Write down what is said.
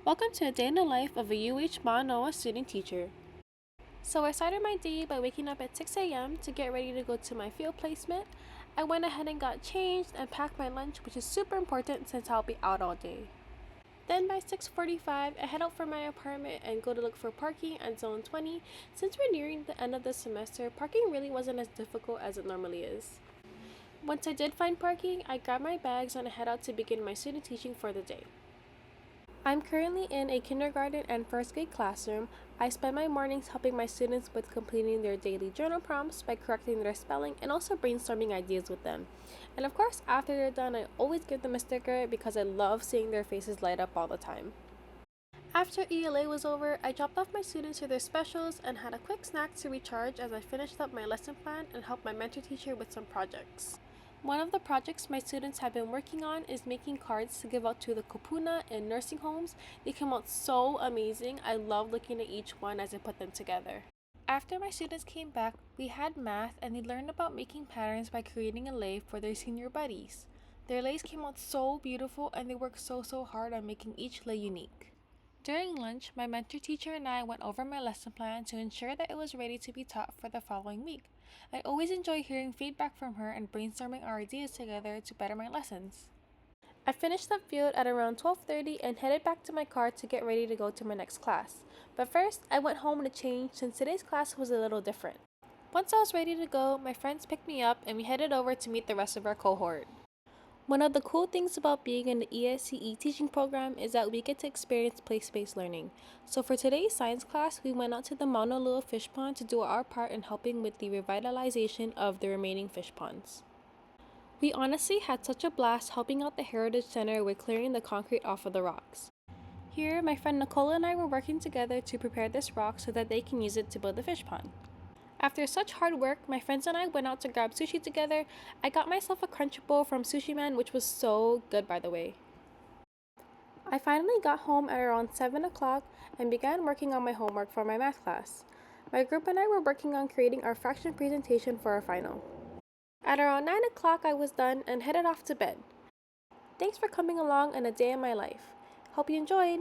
Welcome to a day in the life of a UHM student teacher. So I started my day by waking up at 6 a.m. to get ready to go to my field placement. I went ahead and got changed and packed my lunch, which is super important since I'll be out all day. Then by 6:45, I head out from my apartment and go to look for parking at Zone 20. Since we're nearing the end of the semester, parking really wasn't as difficult as it normally is. Once I did find parking, I grabbed my bags and I head out to begin my student teaching for the day. I'm currently in a kindergarten and first grade classroom. I spend my mornings helping my students with completing their daily journal prompts by correcting their spelling and also brainstorming ideas with them. And of course, after they're done, I always give them a sticker because I love seeing their faces light up all the time. After ELA was over, I dropped off my students to their specials and had a quick snack to recharge as I finished up my lesson plan and helped my mentor teacher with some projects. One of the projects my students have been working on is making cards to give out to the kupuna in nursing homes. They came out so amazing. I love looking at each one as I put them together. After my students came back, we had math and they learned about making patterns by creating a lei for their senior buddies. Their leis came out so beautiful and they worked so hard on making each lei unique. During lunch, my mentor teacher and I went over my lesson plan to ensure that it was ready to be taught for the following week. I always enjoy hearing feedback from her and brainstorming our ideas together to better my lessons. I finished up field at around 12:30 and headed back to my car to get ready to go to my next class. But first, I went home to change since today's class was a little different. Once I was ready to go, my friends picked me up and we headed over to meet the rest of our cohort. One of the cool things about being in the ESCE teaching program is that we get to experience place-based learning. So for today's science class, we went out to the Mauna Loa fish pond to do our part in helping with the revitalization of the remaining fish ponds. We honestly had such a blast helping out the Heritage Center with clearing the concrete off of the rocks. Here, my friend Nicole and I were working together to prepare this rock so that they can use it to build the fish pond. After such hard work, my friends and I went out to grab sushi together. I got myself a Crunchable from Sushi Man, which was so good, by the way. I finally got home at around 7 o'clock and began working on my homework for my math class. My group and I were working on creating our fraction presentation for our final. At around 9 o'clock, I was done and headed off to bed. Thanks for coming along on a day in my life. Hope you enjoyed!